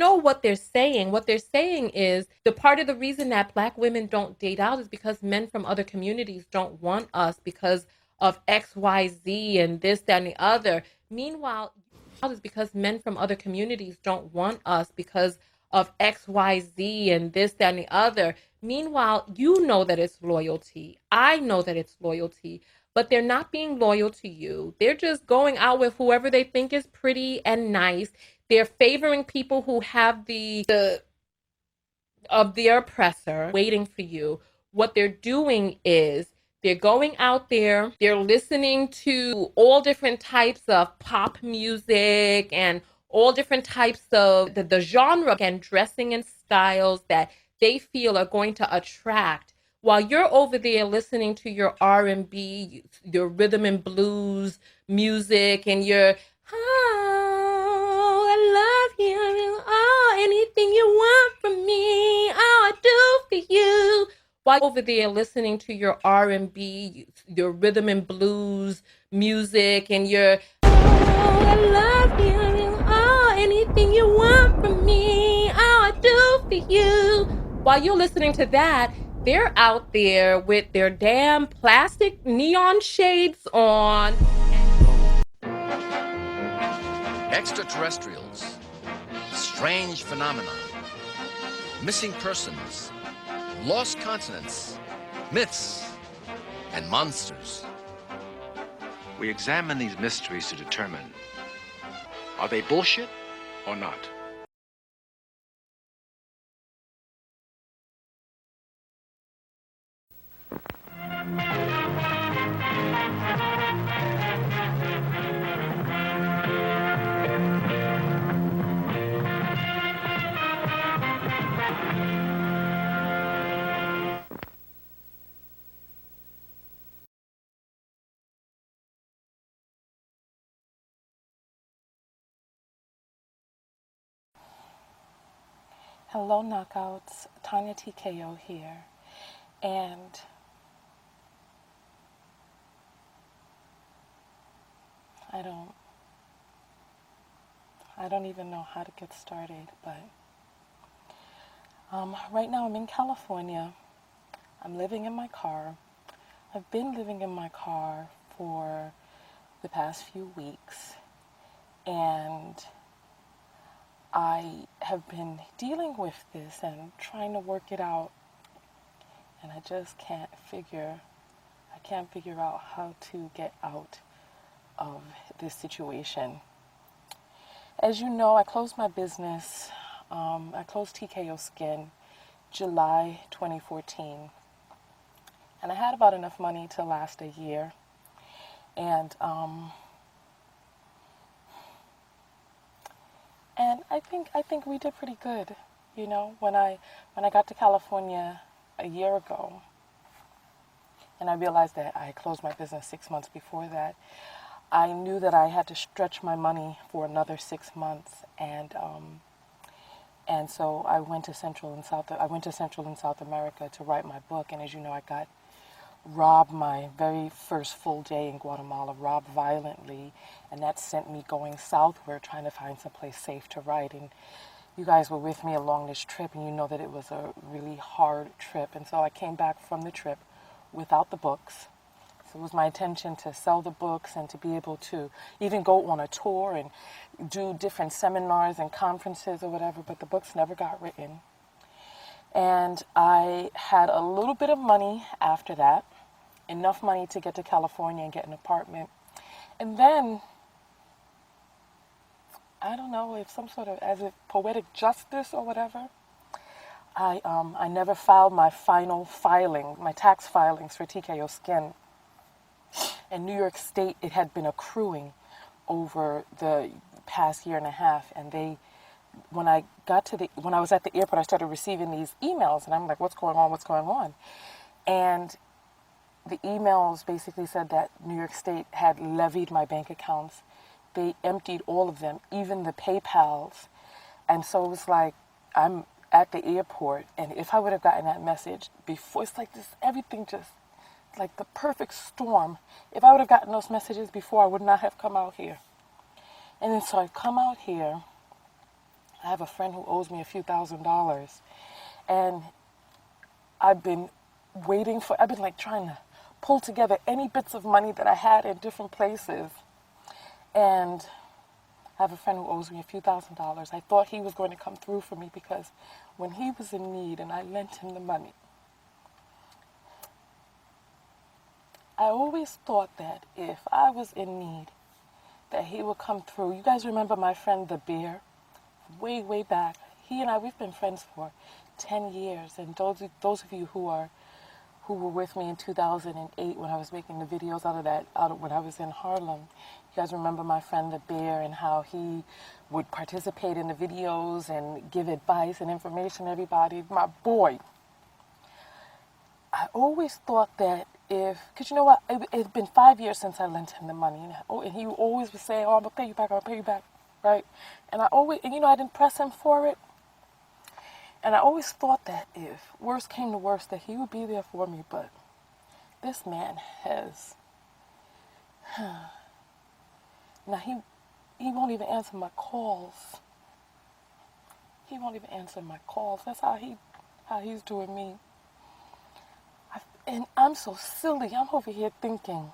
know what they're saying. What they're saying is the part of the reason that Black women don't date out is because men from other communities don't want us because of X, Y, Z, and this, that, and the other. Meanwhile, is because men from other communities don't want us because of X, Y, Z, and this, that, and the other. Meanwhile, you know that it's loyalty. I know that it's loyalty, but they're not being loyal to you. They're just going out with whoever they think is pretty and nice. They're favoring people who have the of their oppressor waiting for you. What they're doing is they're going out there, they're listening to all different types of pop music and all different types of the genre and dressing and styles that they feel are going to attract while you're over there listening to your R&B, your rhythm and blues music and your oh, I love you. Oh, anything you want from me. Oh, I do for you. While over there listening to your R&B, your rhythm and blues music and your oh, I love you. Oh, anything you want from me. Oh, I do for you. While you're listening to that, they're out there with their damn plastic neon shades on. Extraterrestrials, strange phenomena, missing persons, lost continents, myths, and monsters. We examine these mysteries to determine, are they bullshit or not? Hello, Knockouts. Tanya TKO here. And I don't even know how to get started, but right now I'm in California. I'm living in my car. I've been living in my car for the past few weeks, and I have been dealing with this and trying to work it out, and I just can't figure out how to get out of this situation. As you know, I closed my business. I closed TKO Skin July 2014, and I had about enough money to last a year. And I think we did pretty good. You know, when I got to California a year ago, and I realized that I closed my business 6 months before that, I knew that I had to stretch my money for another 6 months, and so I went to Central and South America to write my book. And as you know, I got robbed my very first full day in Guatemala, robbed violently, and that sent me going southward, trying to find some place safe to write. And you guys were with me along this trip, and you know that it was a really hard trip. And so I came back from the trip without the books. So it was my intention to sell the books and to be able to even go on a tour and do different seminars and conferences or whatever, but the books never got written. And I had a little bit of money after that, enough money to get to California and get an apartment. And then, I don't know if some sort of, as if poetic justice or whatever, I never filed my my tax filings for TKO Skin. In New York State, it had been accruing over the past year and a half, and when I was at the airport, I started receiving these emails, and I'm like, what's going on? And the emails basically said that New York State had levied my bank accounts. They emptied all of them, even the PayPals. And so it was like, I'm at the airport, and if I would have gotten that message before, it's like this, everything just, like the perfect storm. If I would have gotten those messages before, I would not have come out here. And then so I come out here, I have a friend who owes me a few $1,000s, and I've been I've been like trying to pull together any bits of money that I had in different places. And I have a friend who owes me a few $1,000s. I thought he was going to come through for me because when he was in need and I lent him the money, I always thought that if I was in need, that he would come through. You guys remember my friend the bear? Way, way back. He and I, we've been friends for 10 years. And those of you who were with me in 2008 when I was making the videos when I was in Harlem, you guys remember my friend the bear and how he would participate in the videos and give advice and information to everybody. My boy. I always thought that because you know what, it's been 5 years since I lent him the money, and he always would say, "Oh, I'm gonna pay you back, I'll pay you back," right? And I didn't press him for it, and I always thought that if worst came to worst, that he would be there for me. But this man has, now he won't even answer my calls. He won't even answer my calls. That's how he's doing me. And I'm so silly. I'm over here thinking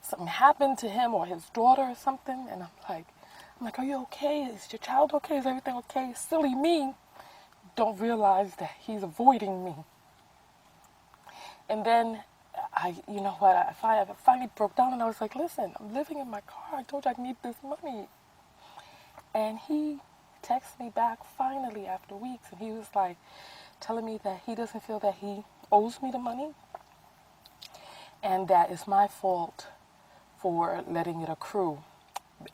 something happened to him or his daughter or something. And I'm like, are you okay? Is your child okay? Is everything okay? Silly me. Don't realize that he's avoiding me. And then I finally broke down and I was like, listen, I'm living in my car. I told you I need this money. And he texted me back finally after weeks. And he was like telling me that he doesn't feel that he owes me the money, and that it's my fault for letting it accrue,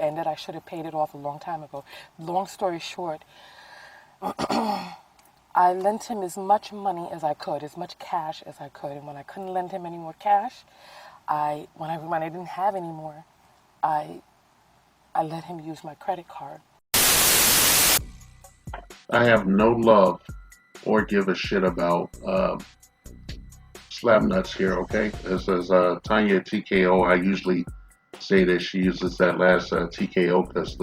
and that I should have paid it off a long time ago. Long story short, I lent him as much money as I could, as much cash as I could, and when I couldn't lend him any more cash, when I didn't have any more, I let him use my credit card. I have no love or give a shit about slap nuts here, okay? This is Tanya TKO. I usually say that she uses that last TKO because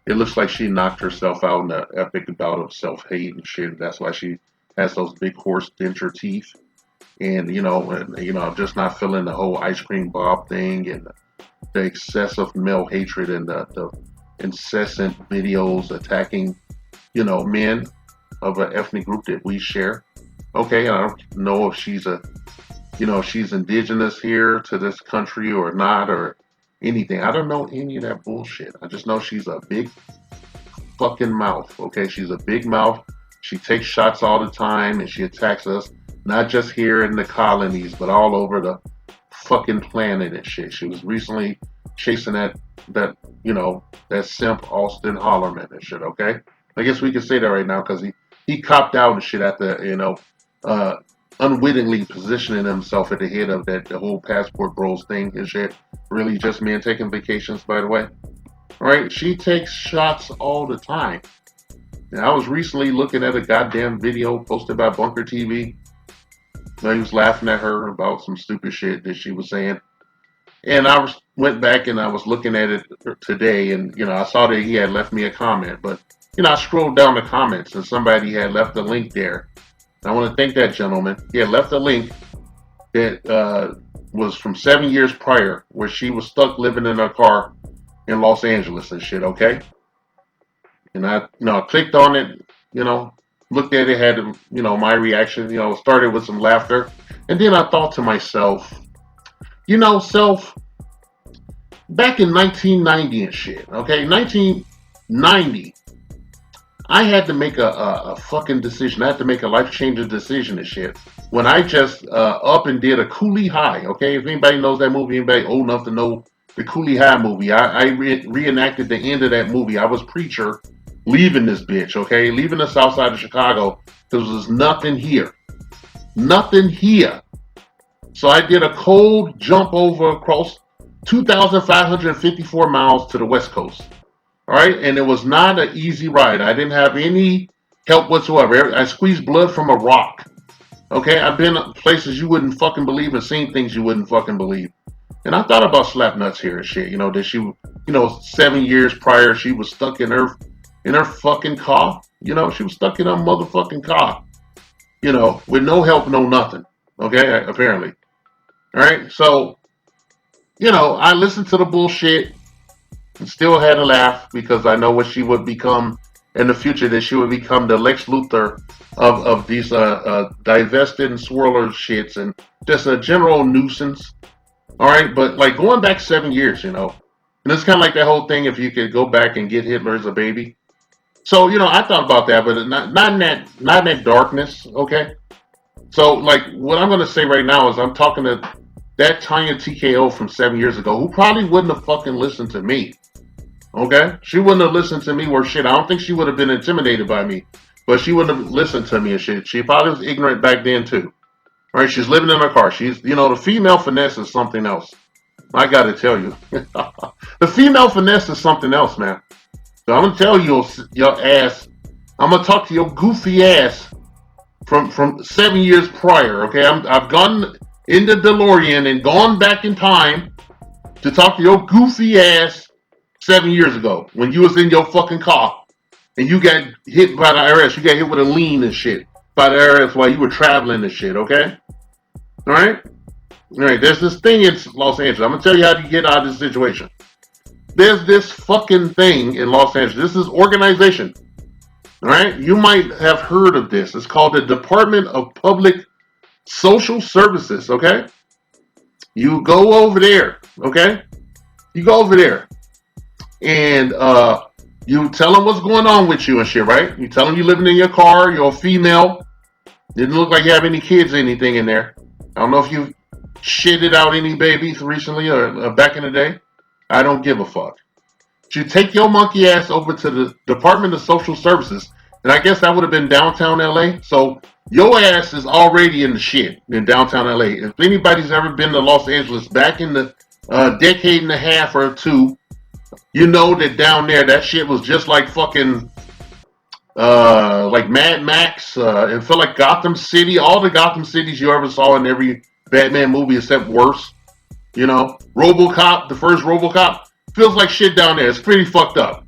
it looks like she knocked herself out in an epic bout of self-hate and shit. That's why she has those big horse denture teeth. And I'm just not feeling the whole ice cream bob thing and the excessive male hatred and the incessant videos attacking, men of an ethnic group that we share. Okay, I don't know if she's she's indigenous here to this country or not or anything. I don't know any of that bullshit. I just know she's a big fucking mouth. Okay, she's a big mouth. She takes shots all the time and she attacks us, not just here in the colonies, but all over the fucking planet and shit. She was recently chasing that simp Austin Hollerman and shit. Okay, I guess we can say that right now because he copped out and shit at the unwittingly positioning himself at the head of the whole passport bros thing and shit. Really just men taking vacations, by the way. Right? She takes shots all the time. And I was recently looking at a goddamn video posted by Bunker TV. He was laughing at her about some stupid shit that she was saying. And went back and I was looking at it today and, I saw that he had left me a comment. But, I scrolled down the comments and somebody had left a link there. I want to thank that gentleman. He had left a link that was from 7 years prior where she was stuck living in her car in Los Angeles and shit, okay? And I clicked on it, looked at it, had, my reaction, started with some laughter. And then I thought to myself, back in 1990 and shit, okay? 1990, I had to make a fucking decision. I had to make a life-changing decision and shit. When I just up and did a Coolie High, okay? If anybody knows that movie, anybody old enough to know the Coolie High movie, I reenacted the end of that movie. I was preacher leaving this bitch, okay? Leaving the south side of Chicago because there's nothing here. Nothing here. So I did a cold jump over across 2,554 miles to the West Coast. All right, and it was not an easy ride. I didn't have any help whatsoever. I squeezed blood from a rock. Okay, I've been places you wouldn't fucking believe and seen things you wouldn't fucking believe. And I thought about slap nuts here and shit. That she, 7 years prior, she was stuck in her in her fucking car. You know, she was stuck in her motherfucking car. You know, with no help, no nothing. Okay, apparently. All right, so you know, I listened to the bullshit and still had a laugh because I know what she would become in the future. That she would become the Lex Luthor of these divested and swirler shits and just a general nuisance. All right, but like going back 7 years, you know, and it's kind of like that whole thing. If you could go back and get Hitler as a baby, so you know, I thought about that, but not in that darkness. Okay, so like what I'm gonna say right now is I'm talking to that Tanya TKO from 7 years ago, who probably wouldn't have fucking listened to me. Okay, she wouldn't have listened to me or shit. I don't think she would have been intimidated by me, but she wouldn't have listened to me and shit. She probably was ignorant back then too. All right, she's living in her car. She's, you know, the female finesse is something else. I got to tell you, the female finesse is something else, man. So I'm gonna tell you, your ass. I'm gonna talk to your goofy ass from 7 years prior. Okay, I've gone in the DeLorean and gone back in time to talk to your goofy ass 7 years ago when you was in your fucking car and you got hit by the IRS. You got hit with a lien and shit by the IRS while you were traveling and shit. Okay, all right. All right, there's this thing in Los Angeles. I'm gonna tell you how to get out of this situation. There's this fucking thing in Los Angeles. This is organization. All right, you might have heard of this. It's called the Department of Public Social Services. Okay, you go over there. Okay, you go over there, and you tell them what's going on with you and shit. Right? You tell them you're living in your car. You're a female. Didn't look like you have any kids or anything in there. I don't know if you shitted out any babies recently or back in the day. I don't give a fuck. You take your monkey ass over to the Department of Social Services, and I guess that would have been downtown LA. So your ass is already in the shit in downtown LA. If anybody's ever been to Los Angeles back in the decade and a half or two, you know that down there that shit was just like fucking like Mad Max. It felt like Gotham City. All the Gotham cities you ever saw in every Batman movie except worse. You know, RoboCop, the first RoboCop, feels like shit down there. It's pretty fucked up.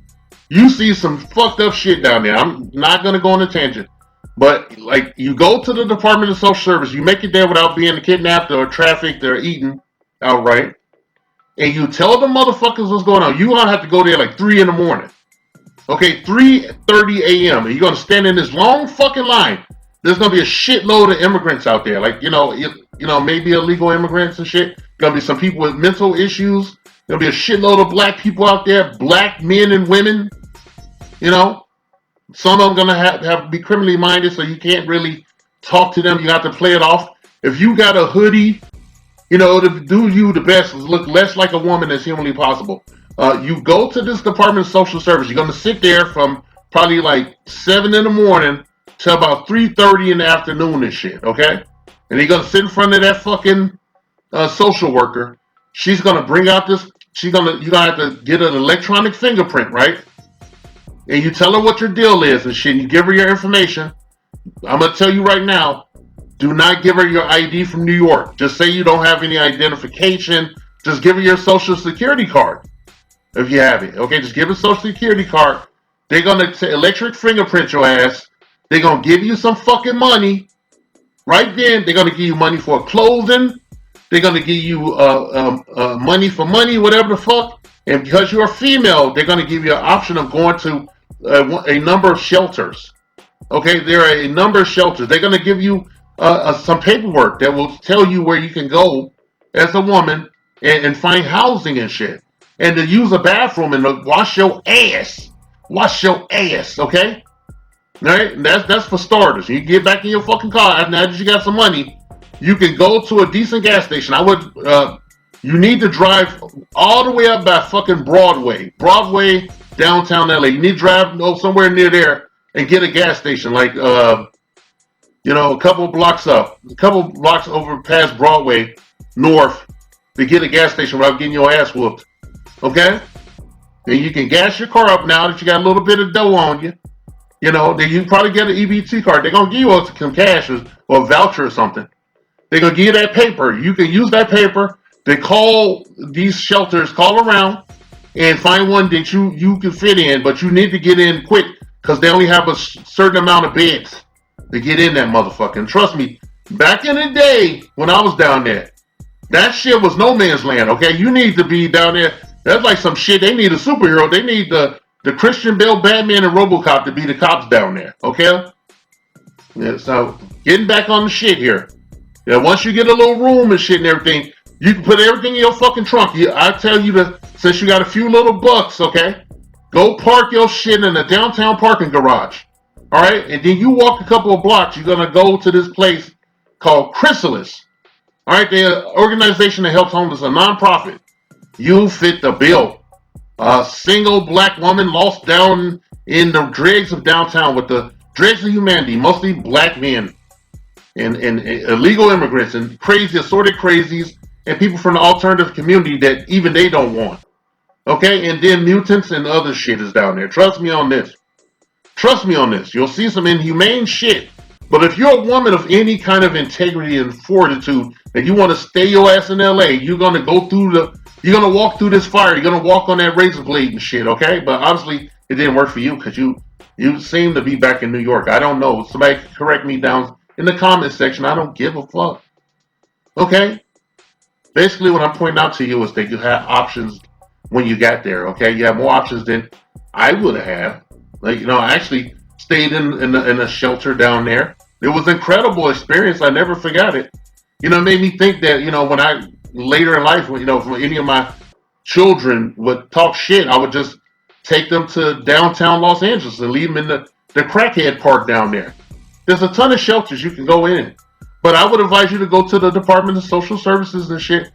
You see some fucked up shit down there. I'm not gonna go on a tangent, but like you go to the Department of Social Service, you make it there without being kidnapped or trafficked or eaten outright, and you tell the motherfuckers what's going on. You gonna have to go there like 3 in the morning. Okay, 3:30 a.m. and you're gonna stand in this long fucking line. There's gonna be a shitload of immigrants out there, like you know, maybe illegal immigrants and shit. Gonna be some people with mental issues. There'll be a shitload of black people out there, black men and women. You know, some of them gonna have be criminally minded, so you can't really talk to them. You have to play it off. If you got a hoodie, you know, to do you the best, look less like a woman as humanly possible. You go to this Department of Social Service. You're gonna sit there from probably like 7 in the morning to about 3:30 in the afternoon and shit. Okay, and you're gonna sit in front of that fucking social worker. She's gonna bring out this. You're gonna have to get an electronic fingerprint, right? And you tell her what your deal is and shit. And you give her your information. I'm gonna tell you right now. Do not give her your ID from New York. Just say you don't have any identification. Just give her your social security card if you have it. Okay, just give her a social security card. They're gonna electric fingerprint your ass. They're gonna give you some fucking money. Right then, they're gonna give you money for clothing. They're gonna give you money for money, whatever the fuck. And because you're a female, they're gonna give you an option of going to a number of shelters. Okay, there are a number of shelters. They're gonna give you some paperwork that will tell you where you can go as a woman and find housing and shit, and to use a bathroom and to wash your ass. Wash your ass, okay? All right, that's for starters. You get back in your fucking car now that you got some money. You can go to a decent gas station. I would. You need to drive all the way up by fucking Broadway, downtown LA. You need to drive somewhere near there and get a gas station, like you know, a couple blocks over past Broadway, north, to get a gas station without getting your ass whooped. Okay, and you can gas your car up now that you got a little bit of dough on you. You know, then you probably get an EBT card. They're gonna give you some cash or a voucher or something. They're gonna give you that paper. You can use that paper. They call these shelters, call around, and find one that you can fit in, but you need to get in quick because they only have a certain amount of beds to get in that motherfucker. And trust me, back in the day when I was down there, that shit was no man's land. Okay, you need to be down there. That's like some shit. They need a superhero. They need the Christian Bale, Batman, and RoboCop to be the cops down there. Okay, yeah, so getting back on the shit here. Yeah, once you get a little room and shit and everything, you can put everything in your fucking trunk. I tell you to, since you got a few little bucks, okay, go park your shit in a downtown parking garage. All right, and then you walk a couple of blocks. You're gonna go to this place called Chrysalis. All right, they're an organization that helps homeless, a nonprofit. You fit the bill. A single black woman lost down in the dregs of downtown with the dregs of humanity, mostly black men and illegal immigrants and crazy, assorted crazies and people from the alternative community that even they don't want. Okay, and then mutants and other shit is down there. Trust me on this. Trust me on this. You'll see some inhumane shit. But if you're a woman of any kind of integrity and fortitude and you want to stay your ass in LA, you're gonna you're gonna walk through this fire. You're gonna walk on that razor blade and shit, okay? But obviously it didn't work for you because you seem to be back in New York. I don't know. Somebody correct me down in the comments section. I don't give a fuck. Okay? Basically what I'm pointing out to you is that you have options when you got there, okay? You have more options than I would have. Like, I actually stayed in a shelter down there. It was an incredible experience. I never forgot it. It made me think that, when I, later in life, when any of my children would talk shit, I would just take them to downtown Los Angeles and leave them in the crackhead park down there. There's a ton of shelters you can go in. But I would advise you to go to the Department of Social Services and shit.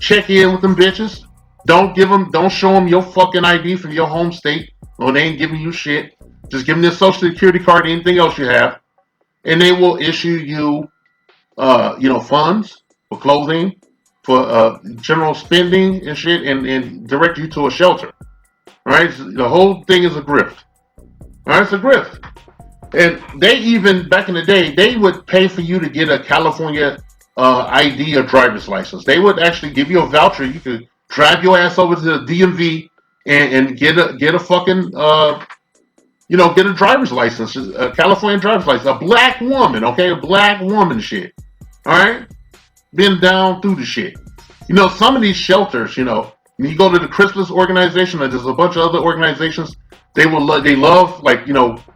Check in with them bitches. Don't show them your fucking ID from your home state. Well, they ain't giving you shit. Just give them their social security card, anything else you have. And they will issue you, funds for clothing, for general spending and shit, and direct you to a shelter. All right? So the whole thing is a grift. All right? It's a grift. And they even, back in the day, they would pay for you to get a California ID or driver's license. They would actually give you a voucher. You could drive your ass over to the DMV and get a fucking, get a driver's license, a California driver's license. A black woman, okay? A black woman shit. All right? Been down through the shit. Some of these shelters, when you go to the Chrysalis organization, or there's a bunch of other organizations, they love, like,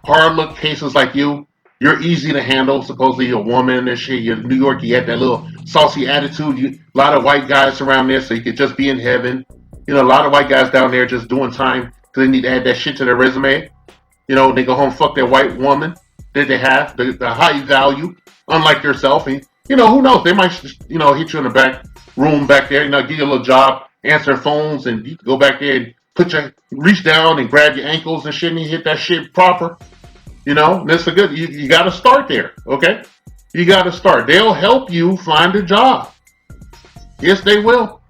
hard look cases like you. You're easy to handle, supposedly you're a woman and shit. You're in New York, you had that little saucy attitude. A lot of white guys around there, so you could just be in heaven. A lot of white guys down there just doing time because they need to add that shit to their resume. They go home, fuck their white woman that they have, the high value, unlike yourself. And, who knows? They might, hit you in the back room back there, give you a little job, answer phones, and you can go back there and reach down and grab your ankles and shit, and you hit that shit proper. That's a good, you got to start there, okay? You got to start. They'll help you find a job. Yes, they will.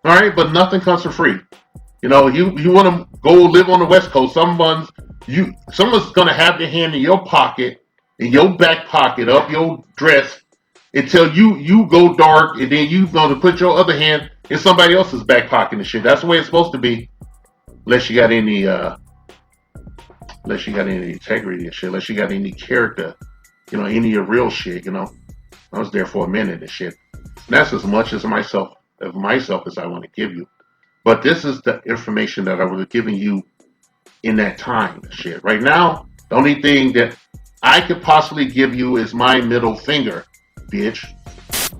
All right, but nothing comes for free. You want to go live on the West Coast, someone's going to have their hand in your pocket, in your back pocket, up your dress, until you go dark, and then you going to put your other hand in somebody else's back pocket and shit. That's the way it's supposed to be, unless you got any integrity and shit, unless you got any character, any of your real shit. I was there for a minute and shit. And that's as much as myself as I want to give you. But this is the information that I was giving you in that time and shit. Right now, the only thing that I could possibly give you is my middle finger, bitch.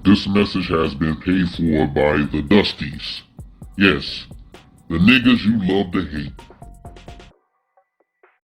This message has been paid for by the Dusties. Yes, the niggas you love to hate.